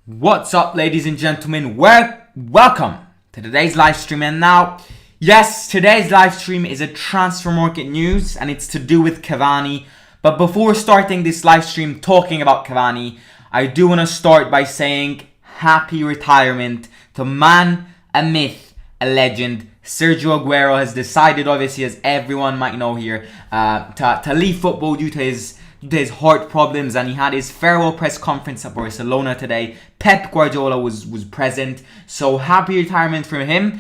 What's up, ladies and gentlemen? Welcome to today's live stream. And now, yes, today's live stream is a transfer market news and it's to do with Cavani. But before starting this live stream talking about Cavani, I do want to start by saying happy retirement to man, a myth, a legend. Sergio Aguero has decided, obviously, as everyone might know here, to leave football due to his heart problems, and he had his farewell press conference at Barcelona today. Pep Guardiola was present, so happy retirement for him.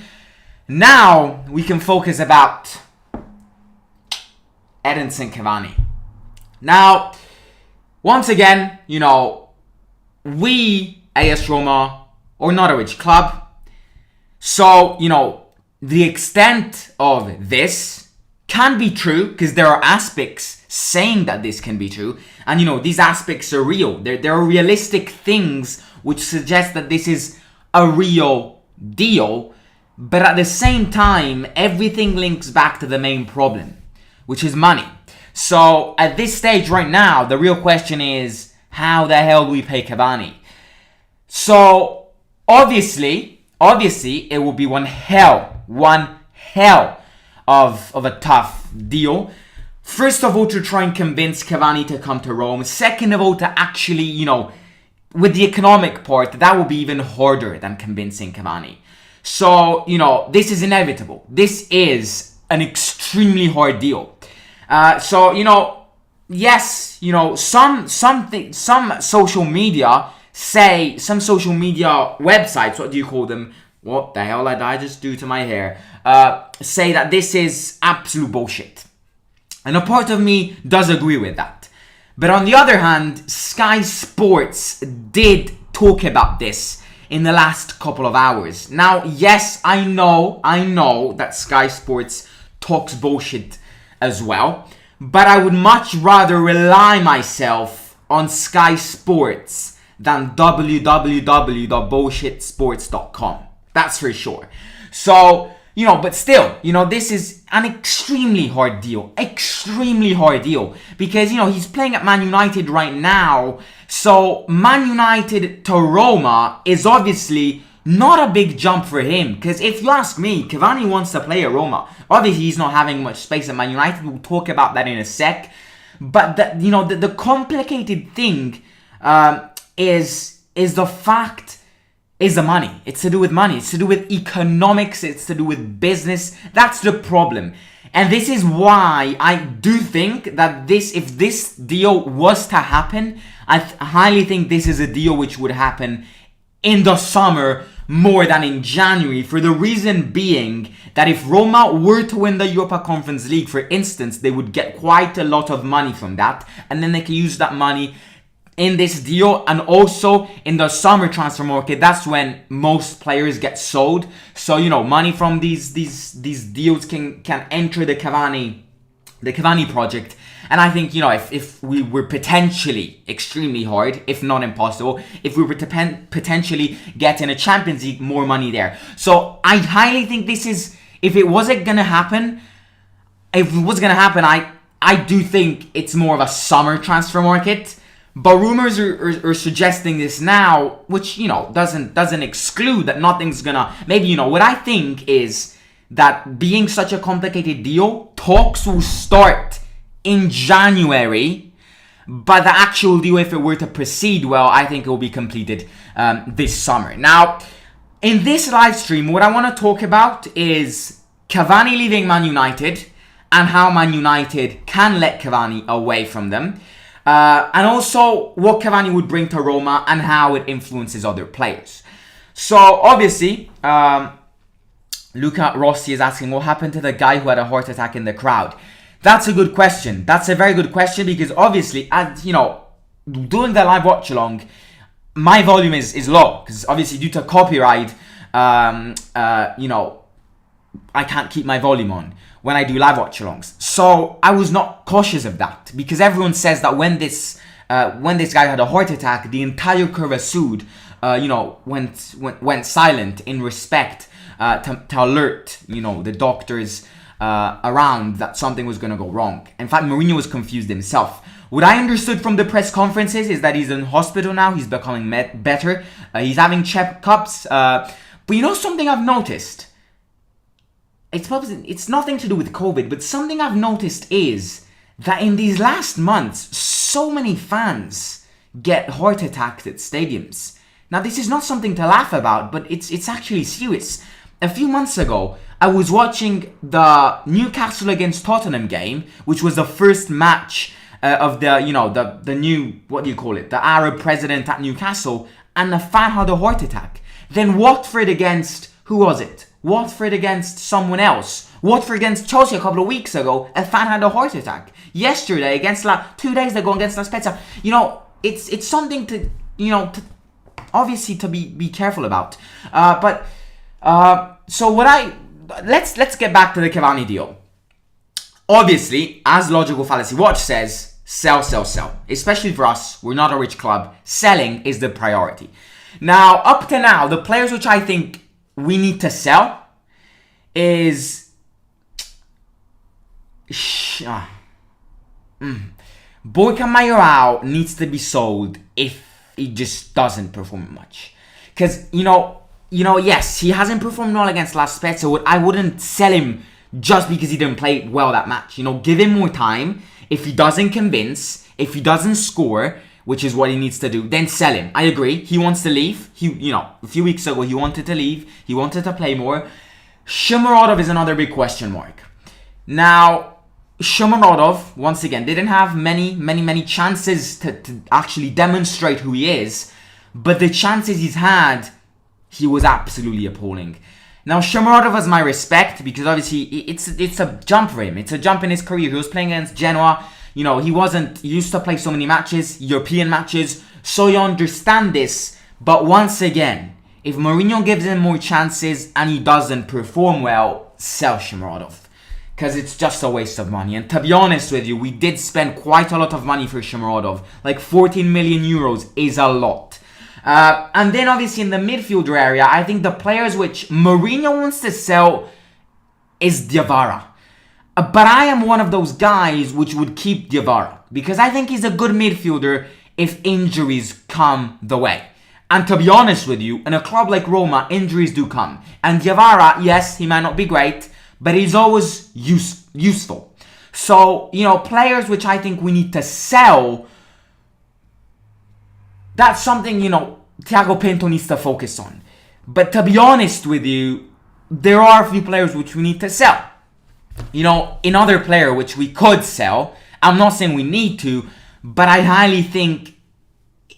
Now we can focus about Edinson Cavani. Now, once again, we, AS Roma, are not a rich club, so, the extent of this can be true because there are aspects saying that this can be true, and these aspects are real. There are realistic things which suggest that this is a real deal, but at the same time everything links back to the main problem, which is money. So at this stage right now, the real question is, how the hell do we pay Cavani? So obviously it will be one hell of a tough deal. First of all, to try and convince Cavani to come to Rome. Second of all, to actually, with the economic part, that will be even harder than convincing Cavani. So, this is inevitable. This is an extremely hard deal. Yes, some social media websites, what do you call them? What the hell did I just do to my hair? Say that this is absolute bullshit. And a part of me does agree with that. But on the other hand, Sky Sports did talk about this in the last couple of hours. Now, yes, I know that Sky Sports talks bullshit as well. But I would much rather rely myself on Sky Sports than www.bullshitsports.com. That's for sure. So, but still, this is an extremely hard deal. Because, he's playing at Man United right now. So, Man United to Roma is obviously not a big jump for him. Because if you ask me, Cavani wants to play at Roma. Obviously, he's not having much space at Man United. We'll talk about that in a sec. But, the complicated thing is the fact... is the money. It's to do with money. It's to do with economics. It's to do with business. That's the problem. And this is why I do think that if this deal was to happen, I highly think this is a deal which would happen in the summer more than in January, for the reason being that if Roma were to win the Europa Conference League, for instance, they would get quite a lot of money from that, and then they can use that money in this deal, and also in the summer transfer market. That's when most players get sold. So money from these deals can enter the Cavani project. And I think if we were potentially extremely hard, if not impossible, if we were to potentially get in a Champions League, more money there. So I highly think this is, if it was gonna happen, I do think it's more of a summer transfer market. But rumors are suggesting this now, which, doesn't exclude that nothing's gonna... Maybe, what I think is that being such a complicated deal, talks will start in January, but the actual deal, if it were to proceed well, I think it will be completed this summer. Now, in this live stream, what I want to talk about is Cavani leaving Man United and how Man United can let Cavani away from them. And also what Cavani would bring to Roma and how it influences other players. So obviously, Luca Rossi is asking, what happened to the guy who had a heart attack in the crowd? That's a good question. That's a very good question, because obviously, doing the live watch along, my volume is low, because obviously due to copyright, I can't keep my volume on when I do live watch alongs. So I was not cautious of that, because everyone says that when this guy had a heart attack, the entire Curva Sud went silent in respect to alert the doctors around that something was going to go wrong. In fact, Mourinho was confused himself What I understood from the press conferences is that he's in hospital now. He's becoming better. He's having checkups. But you know something I've noticed? It's nothing to do with COVID, but something I've noticed is that in these last months, so many fans get heart attacks at stadiums. Now, this is not something to laugh about, but it's actually serious. A few months ago, I was watching the Newcastle against Tottenham game, which was the first match of the new, what do you call it, the Arab president at Newcastle, and a fan had a heart attack. Then Watford against, who was it? Watford against someone else. Watford against Chelsea a couple of weeks ago, a fan had a heart attack. Yesterday, against 2 days ago against La Spezia, it's something to, obviously to be careful about. So let's get back to the Cavani deal. Obviously, as Logical Fallacy Watch says, sell. Especially for us, we're not a rich club. Selling is the priority. Now, up to now, the players which I think we need to sell is Borja Mayoral needs to be sold if he just doesn't perform much. Because, yes, he hasn't performed well against La Spezia. I wouldn't sell him just because he didn't play well that match. Give him more time. If he doesn't convince, if he doesn't score, which is what he needs to do, then sell him. I agree. He wants to leave. A few weeks ago, he wanted to leave. He wanted to play more. Shomurodov is another big question mark. Now, Shomurodov, once again, didn't have many chances to actually demonstrate who he is. But the chances he's had, he was absolutely appalling. Now, Shomurodov has my respect because obviously it's a jump for him. It's a jump in his career. He was playing against Genoa. He wasn't used to play so many matches, European matches. So you understand this. But once again, if Mourinho gives him more chances and he doesn't perform well, sell Shomurodov. Because it's just a waste of money. And to be honest with you, we did spend quite a lot of money for Shomurodov. Like 14 million euros is a lot. And then obviously in the midfielder area, I think the players which Mourinho wants to sell is Diawara. But I am one of those guys which would keep Diawara. Because I think he's a good midfielder if injuries come the way. And to be honest with you, in a club like Roma, injuries do come. And Diawara, yes, he might not be great, but he's always useful. So, players which I think we need to sell, that's something, Thiago Pinto needs to focus on. But to be honest with you, there are a few players which we need to sell. Another player which we could sell, I'm not saying we need to, but I highly think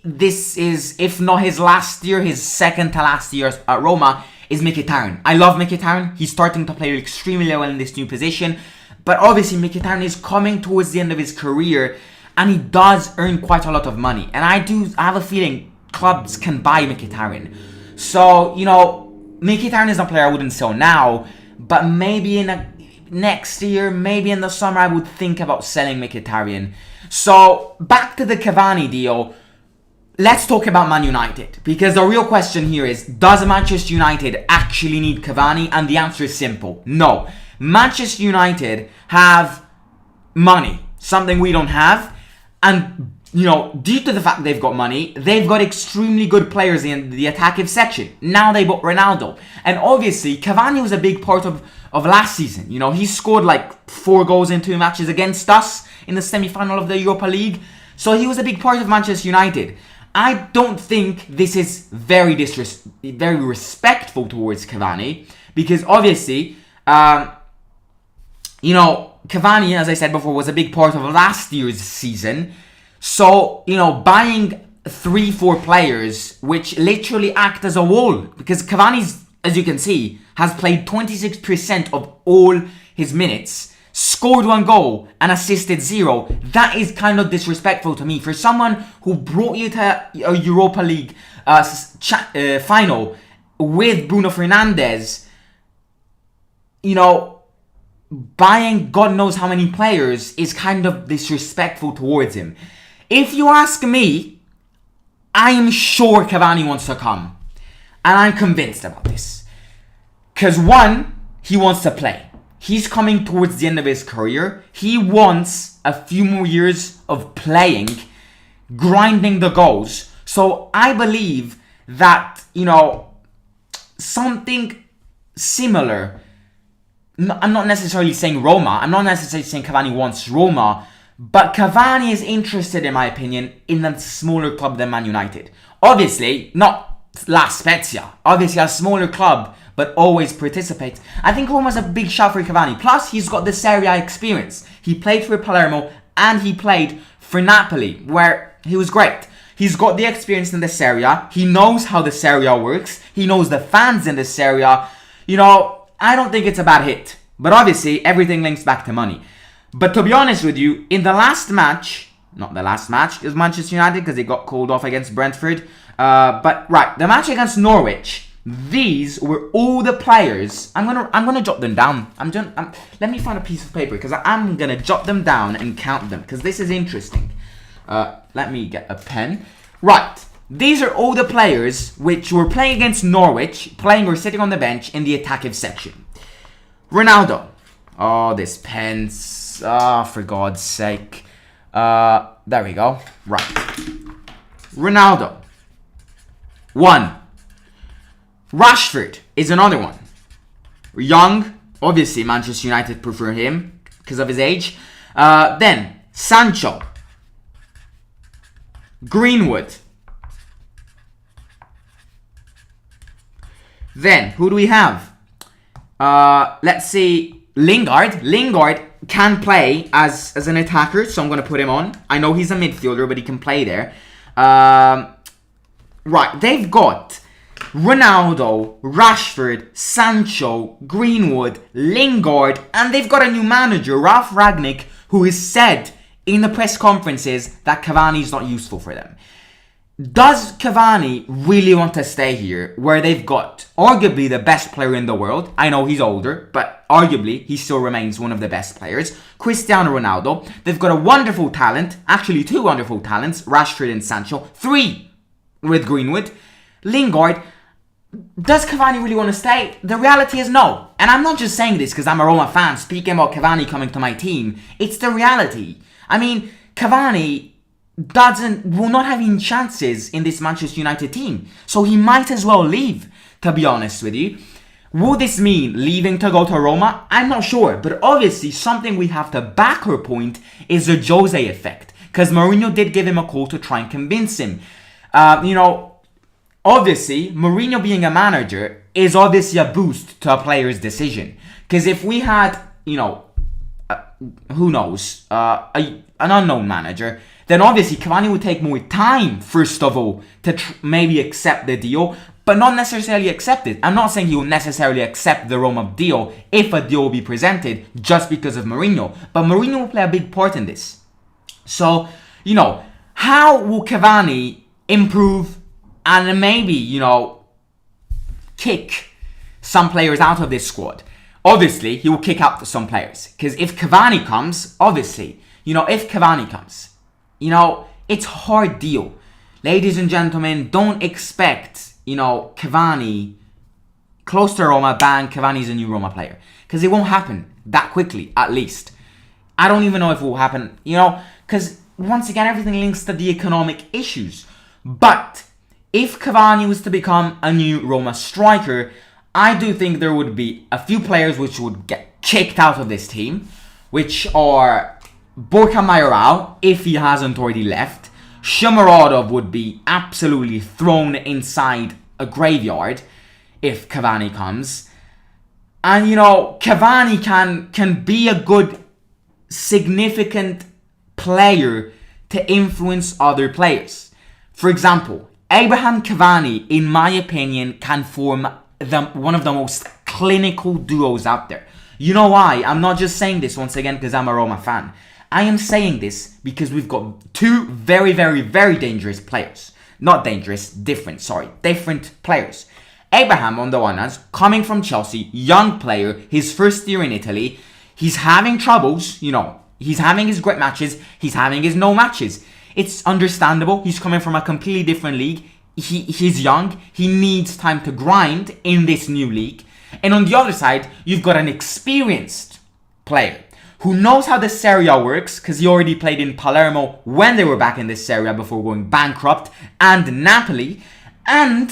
this is, if not his last year, his second to last year at Roma, is Mkhitaryan. I love Mkhitaryan. He's starting to play extremely well in this new position. But obviously Mkhitaryan is coming towards the end of his career and he does earn quite a lot of money. And I have a feeling clubs can buy Mkhitaryan. So, Mkhitaryan is a player I wouldn't sell now, but maybe next year, maybe in the summer, I would think about selling Mkhitaryan. So, back to the Cavani deal. Let's talk about Man United. Because the real question here is, does Manchester United actually need Cavani? And the answer is simple. No. Manchester United have money. Something we don't have. And, due to the fact they've got money, they've got extremely good players in the attacking section. Now they bought Ronaldo. And obviously, Cavani was a big part of last season. He scored 4 goals in 2 matches against us in the semi-final of the Europa League. So he was a big part of Manchester United. I don't think this is very respectful towards Cavani. Because obviously, Cavani, as I said before, was a big part of last year's season. So, buying 3-4 players which literally act as a wall. Because Cavani's, as you can see, has played 26% of all his minutes, scored 1 goal and assisted 0. That is kind of disrespectful to me. For someone who brought you to a Europa League final with Bruno Fernandes, buying God knows how many players is kind of disrespectful towards him. If you ask me, I am sure Cavani wants to come. And I'm convinced about this. Because 1, he wants to play. He's coming towards the end of his career. He wants a few more years of playing, grinding the goals. So I believe that, something similar. I'm not necessarily saying Roma. I'm not necessarily saying Cavani wants Roma. But Cavani is interested, in my opinion, in a smaller club than Man United. Obviously, not La Spezia. Obviously, a smaller club, but always participates. I think Roma's a big shout for Cavani. Plus, he's got the Serie A experience. He played for Palermo and he played for Napoli, where he was great. He's got the experience in the Serie A. He knows how the Serie A works. He knows the fans in the Serie A. I don't think it's a bad hit. But obviously, everything links back to money. But to be honest with you, in the last match, not the last match, is Manchester United, because they got called off against Brentford. The match against Norwich, these were all the players. I'm gonna jot them down. Let me find a piece of paper, because I'm gonna jot them down and count them, because this is interesting. Let me get a pen. Right. These are all the players which were playing against Norwich, playing or sitting on the bench in the attacking section. Ronaldo. Oh, this pen. For God's sake. There we go. Right. Ronaldo. 1. Rashford is another one. Young. Obviously, Manchester United prefer him because of his age. Then, Sancho. Greenwood. Then, who do we have? Let's see. Lingard. Lingard can play as an attacker, so I'm going to put him on. I know he's a midfielder, but he can play there. Right, they've got Ronaldo, Rashford, Sancho, Greenwood, Lingard, and they've got a new manager, Ralf Rangnick, who has said in the press conferences that Cavani is not useful for them. Does Cavani really want to stay here, where they've got arguably the best player in the world? I know he's older, but arguably he still remains one of the best players. Cristiano Ronaldo. They've got a wonderful talent, actually 2 wonderful talents, Rashford and Sancho. 3 with Greenwood. Lingard. Does Cavani really want to stay? The reality is no. And I'm not just saying this because I'm a Roma fan speaking about Cavani coming to my team. It's the reality. I mean, Cavani will not have any chances in this Manchester United team. So he might as well leave, to be honest with you. Would this mean leaving to go to Roma? I'm not sure. But obviously, something we have to back her point is the Jose effect. Because Mourinho did give him a call to try and convince him. Obviously, Mourinho being a manager is obviously a boost to a player's decision. Because if we had, who knows, an unknown manager, then obviously Cavani would take more time, first of all, to maybe accept the deal, but not necessarily accept it. I'm not saying he will necessarily accept the Roma deal if a deal will be presented just because of Mourinho. But Mourinho will play a big part in this. So, how will Cavani improve and maybe, kick some players out of this squad? Obviously, he will kick out some players. Because if Cavani comes, it's a hard deal. Ladies and gentlemen, don't expect, Cavani close to Roma, bang, Cavani's a new Roma player. Because it won't happen that quickly, at least. I don't even know if it will happen, because once again, everything links to the economic issues. But if Cavani was to become a new Roma striker, I do think there would be a few players which would get kicked out of this team, which are Borja Mayoral, if he hasn't already left. Shomurodov would be absolutely thrown inside a graveyard if Cavani comes. And, Cavani can be a good, significant player to influence other players. For example, Abraham Cavani, in my opinion, can form one of the most clinical duos out there. You know why? I'm not just saying this once again because I'm a Roma fan. I am saying this because we've got 2 very, very, very dangerous players. Not dangerous, different players. Abraham, on the one hand, coming from Chelsea, young player, his first year in Italy. He's having troubles, he's having his great matches, he's having his no matches. It's understandable, he's coming from a completely different league. He's young, he needs time to grind in this new league. And on the other side, you've got an experienced player who knows how the Serie A works, because he already played in Palermo when they were back in the Serie A before going bankrupt, and Napoli, and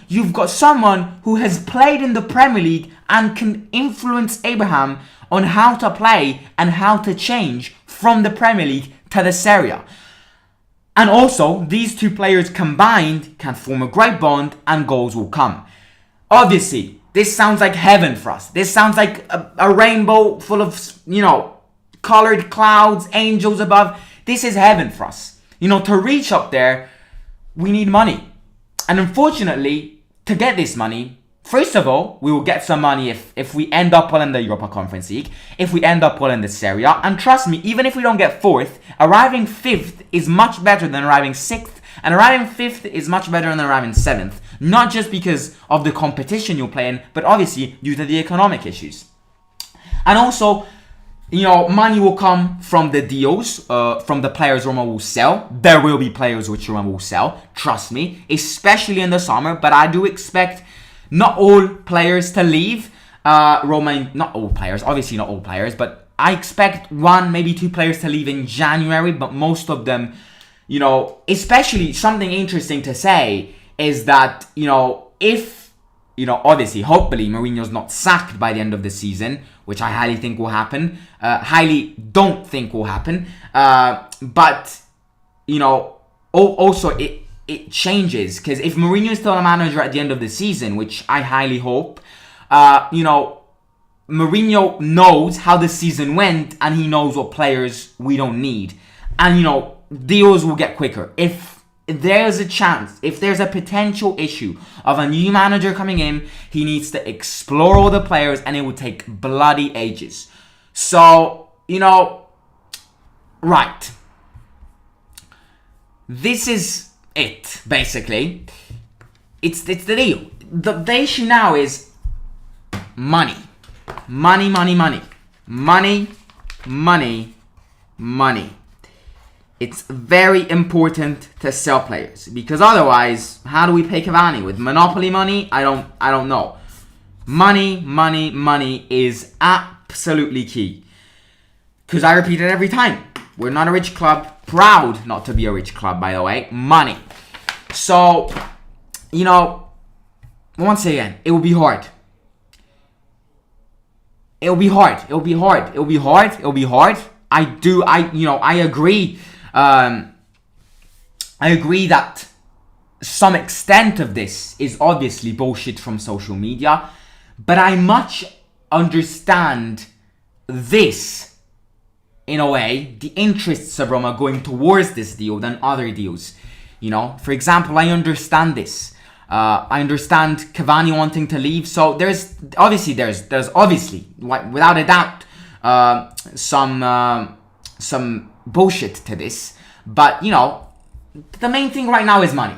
you've got someone who has played in the Premier League and can influence Abraham on how to play and how to change from the Premier League to the Serie A. And also, these two players combined can form a great bond and goals will come. Obviously, this sounds like heaven for us. This sounds like a rainbow full of, colored clouds, angels above. This is heaven for us. To reach up there, we need money. And unfortunately, to get this money, first of all, we will get some money if we end up well in the Europa Conference League, if we end up well in the Serie A. And trust me, even if we don't get 4th, arriving 5th is much better than arriving 6th. And arriving 5th is much better than arriving 7th. Not just because of the competition you're playing, but obviously due to the economic issues. And also, money will come from the deals, from the players Roma will sell. There will be players which Roma will sell, trust me, especially in the summer. But I do expect not all players to leave. Roma, not all players, obviously not all players, but I expect 1, maybe 2 players to leave in January, but most of them, especially something interesting to say is that, if, obviously, hopefully Mourinho's not sacked by the end of the season, which I highly think will happen, highly don't think will happen, but, also it changes, because if Mourinho is still a manager at the end of the season, which I highly hope, Mourinho knows how the season went, and he knows what players we don't need, and, deals will get quicker. If there's a chance, if there's a potential issue of a new manager coming in, he needs to explore all the players, and it will take bloody ages. So, right. This is it, basically. It's the deal. The issue now is money. Money, money, money. Money, money, money. It's very important to sell players, because otherwise, how do we pay Cavani? With monopoly money? I don't know. Money, money, money is absolutely key. Because I repeat it every time. We're not a rich club. Proud not to be a rich club, by the way. Money. So, once again, it will be hard. It'll be hard. It'll be hard. It'll be hard. It'll be hard. I agree. I agree that some extent of this is obviously bullshit from social media, but I much understand this, in a way, the interests of Roma going towards this deal than other deals. For example, I understand this. I understand Cavani wanting to leave, so there's obviously, without a doubt, some bullshit to this, but the main thing right now is money,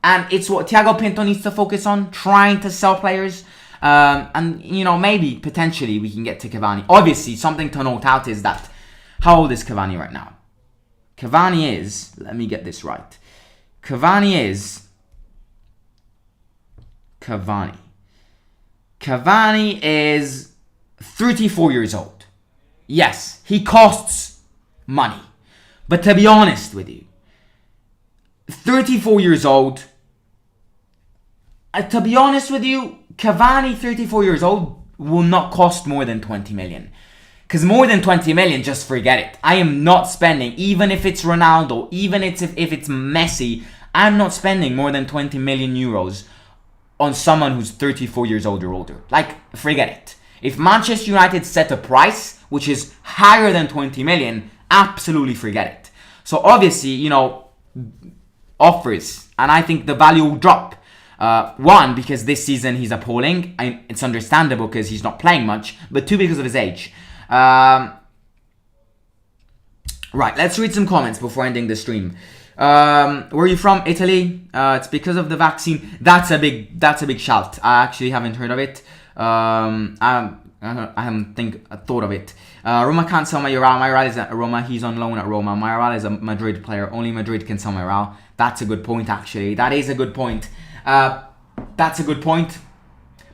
and it's what Thiago Pinto needs to focus on, trying to sell players, and maybe potentially we can get to Cavani. Obviously, something to note out is that, how old is Cavani right now? Cavani is, let me get this right, Cavani is 34 years old. Yes, he costs money. But to be honest with you, 34 years old, Cavani, 34 years old, will not cost more than 20 million. Because more than 20 million, just forget it. I am not spending, even if it's Ronaldo, even if it's Messi, I'm not spending more than 20 million euros on someone who's 34 years old or older. Forget it. If Manchester United set a price which is higher than 20 million, absolutely forget it. So obviously, offers, and I think the value will drop. One, because this season he's appalling. It's understandable because he's not playing much, but two, because of his age. Right, let's read some comments before ending the stream. Where are you from? Italy. It's because of the vaccine. That's a big shout. I actually haven't heard of it. I haven't thought of it. Roma can't sell Mayoral. Mayoral is at Roma. He's on loan at Roma. Mayoral is a Madrid player. Only Madrid can sell Mayoral. That's a good point, actually. That is a good point. That's a good point.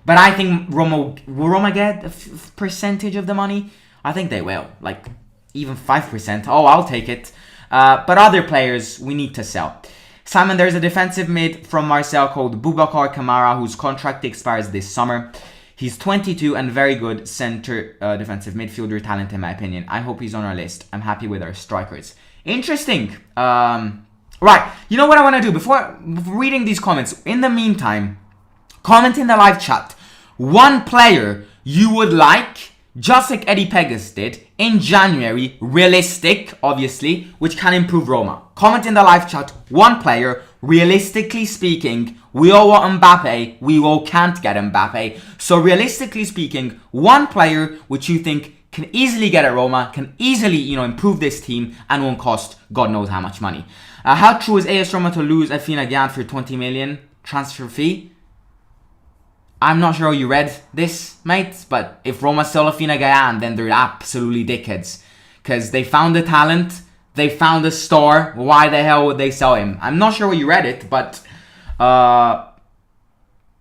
But I think will Roma get a percentage of the money? I think they will. Like, even 5%. Oh, I'll take it. But other players, we need to sell. Simon, there's a defensive mid from Marseille called Boubacar Kamara, whose contract expires this summer. He's 22 and very good center defensive midfielder talent in my opinion. I hope he's on our list. I'm happy with our strikers. Interesting. Right, you know what I want to do? Before reading these comments, in the meantime, comment in the live chat. One player you would like, just like Eddie Pegas did, in January, realistic, obviously, which can improve Roma. Comment in the live chat, one player, realistically speaking, we all want Mbappe, we all can't get Mbappe. So realistically speaking, one player which you think can easily get at Roma, can easily, improve this team and won't cost God knows how much money. How true is AS Roma to lose Afina Gyan for 20 million transfer fee? I'm not sure how you read this, mate, but if Roma sell Afina Gyan, then they're absolutely dickheads. Because they found the talent, they found the star, why the hell would they sell him? I'm not sure how you read it, but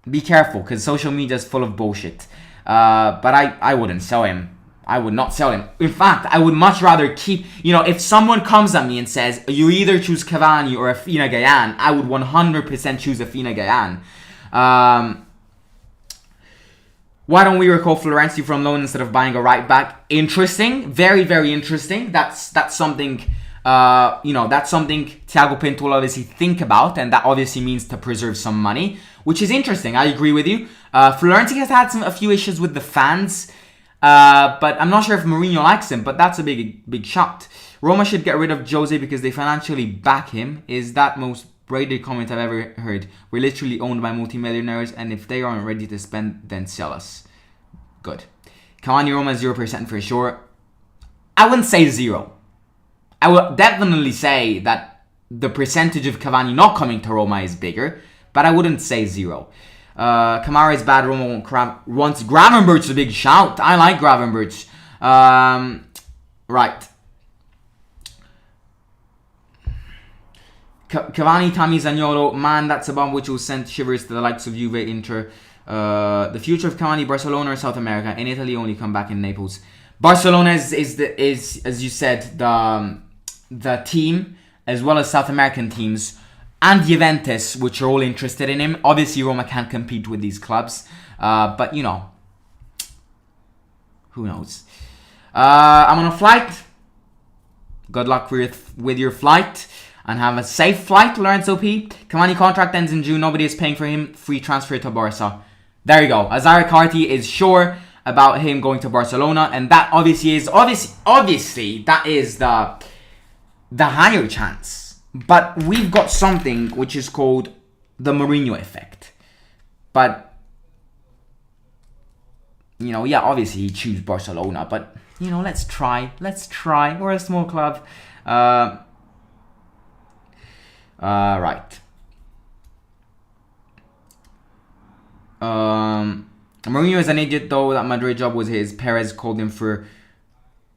be careful, because social media is full of bullshit. But I wouldn't sell him. I would not sell him. In fact, I would much rather keep... if someone comes at me and says, you either choose Cavani or Afina Gyan, I would 100% choose Afina Gyan. Why don't we recall Florenzi from loan instead of buying a right back? Interesting. Very, very interesting. That's something... that's something Thiago Pinto will obviously think about, and that obviously means to preserve some money, which is interesting. I agree with you. Florenzi has had a few issues with the fans, but I'm not sure if Mourinho likes him, but that's a big shot. Roma should get rid of Jose because they financially back him. Is that most braided comment I've ever heard. We're literally owned by multimillionaires, and if they aren't ready to spend, then sell us. Good. Cavani Roma 0% for sure. I wouldn't say 0. I would definitely say that the percentage of Cavani not coming to Roma is bigger, but I wouldn't say 0. Kamara is bad. Roma wants Gravenberch, a big shout. I like Gravenberch. Right. Cavani, Tammy Zaniolo, man, that's a bomb which will send shivers to the likes of Juve, Inter. The future of Cavani, Barcelona or South America? In Italy, only come back in Naples. Barcelona is as you said, the team, as well as South American teams, and Juventus, which are all interested in him. Obviously, Roma can't compete with these clubs, but who knows? I'm on a flight. Good luck with your flight. And have a safe flight, Lorenzo P. Cavani contract ends in June. Nobody is paying for him. Free transfer to Barca. There you go. Azar Carti is sure about him going to Barcelona, and that obviously that is the higher chance. But we've got something which is called the Mourinho effect. But obviously he choose Barcelona, but let's try. We're a small club. Right. Mourinho is an idiot though. That Madrid job was his. Perez called him for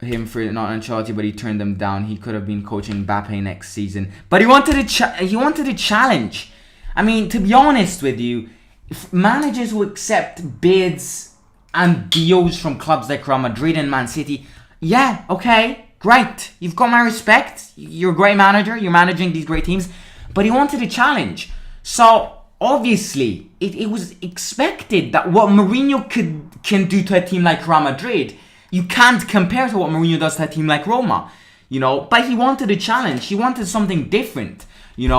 not Ancelotti, but he turned them down. He could have been coaching Mbappe next season, but he wanted a challenge. I mean, to be honest with you, if managers who accept bids and deals from clubs like Real Madrid and Man City, yeah, okay, great. You've got my respect. You're a great manager. You're managing these great teams. But he wanted a challenge. So, obviously, it was expected that what Mourinho can do to a team like Real Madrid, you can't compare to what Mourinho does to a team like Roma. But he wanted a challenge. He wanted something different, and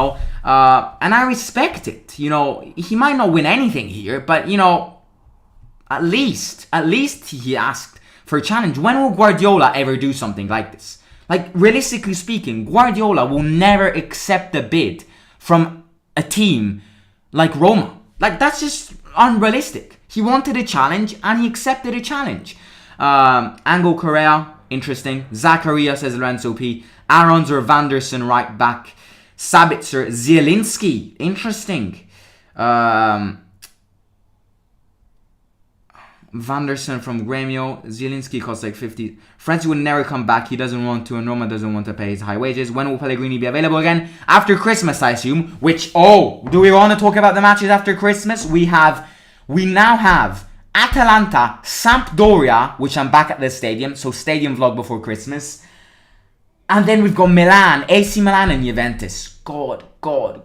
I respect it. He might not win anything here, but, at least he asked for a challenge. When will Guardiola ever do something like this? Like, realistically speaking, Guardiola will never accept a bid from a team like Roma. Like, that's just unrealistic. He wanted a challenge, and he accepted a challenge. Angel Correa, interesting. Zakaria, says Lorenzo P. Aarons or Vanderson, right back. Sabitzer, Zielinski, interesting. Vanderson from Grêmio. Zielinski costs like 50. Francis would never come back. He doesn't want to, and Roma doesn't want to pay his high wages. When will Pellegrini be available again? After Christmas, I assume. Which, do we want to talk about the matches after Christmas? We now have Atalanta, Sampdoria, which I'm back at the stadium, so stadium vlog before Christmas. And then we've got Milan, AC Milan and Juventus. God. Oh,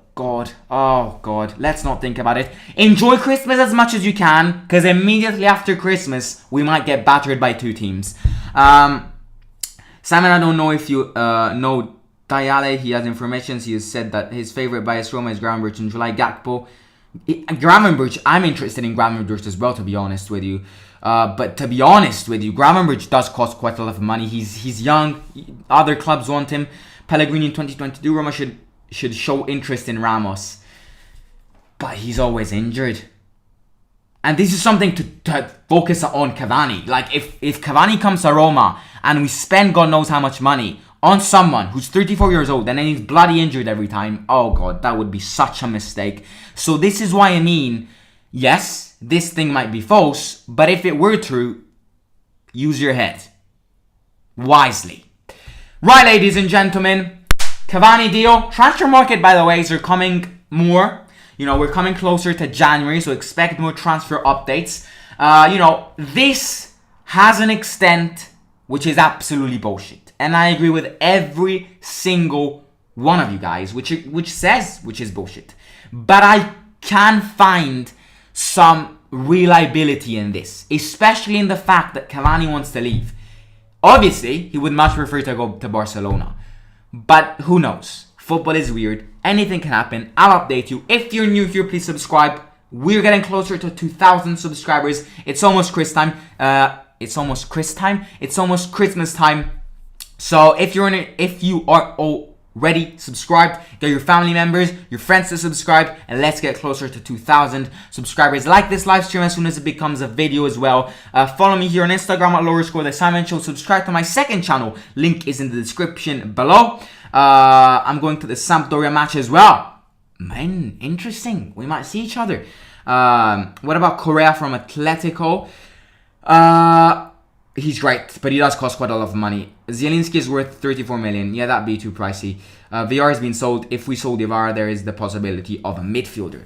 God. Let's not think about it. Enjoy Christmas as much as you can, because immediately after Christmas, we might get battered by 2 teams. Simon, I don't know if you know Diale. He has information. He has said that his favorite by AS Roma is Gravenberch in July. Gakpo. Gravenberch, I'm interested in Gravenberch as well, to be honest with you. But to be honest with you, Gravenberch does cost quite a lot of money. He's young. Other clubs want him. Pellegrini in 2022. Roma should show interest in Ramos. But he's always injured. And this is something to focus on Cavani. Like, if Cavani comes to Roma and we spend God knows how much money on someone who's 34 years old and then he's bloody injured every time, oh God, that would be such a mistake. So this is why I mean, yes, this thing might be false, but if it were true, use your head wisely. Right, ladies and gentlemen, Cavani deal. Transfer market, by the way, are coming more. You know, we're coming closer to January, so expect more transfer updates. You know, this has an extent which is absolutely bullshit. And I agree with every single one of you guys, which is bullshit. But I can find some reliability in this, especially in the fact that Cavani wants to leave. Obviously, he would much prefer to go to Barcelona. But who knows? Football is weird. Anything can happen. I'll update you. If you're new here, please subscribe. We're getting closer to 2,000 subscribers. It's almost Christmas time. So if you are already subscribed, get your family members, your friends to subscribe, and let's get closer to 2,000 subscribers. Like this live stream as soon as it becomes a video as well. Follow me here on Instagram at _ the Simon Show. Subscribe to my second channel. Link is in the description below. I'm going to the Sampdoria match as well. Man, interesting. We might see each other. What about Correa from Atletico? He's great, but he does cost quite a lot of money. Zielinski is worth 34 million. Yeah, that'd be too pricey. VR has been sold. If we sold Ibarra, there is the possibility of a midfielder.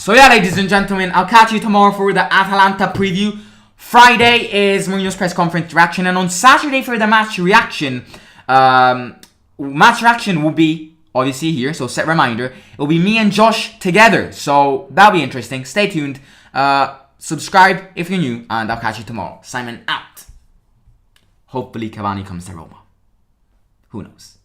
So yeah, ladies and gentlemen, I'll catch you tomorrow for the Atalanta preview. Friday is Mourinho's press conference reaction, and on Saturday for the match reaction, will be obviously here, so set reminder. It will be me and Josh together, so that'll be interesting. Stay tuned. Subscribe if you're new, and I'll catch you tomorrow. Simon out. Hopefully Cavani comes to Roma. Who knows?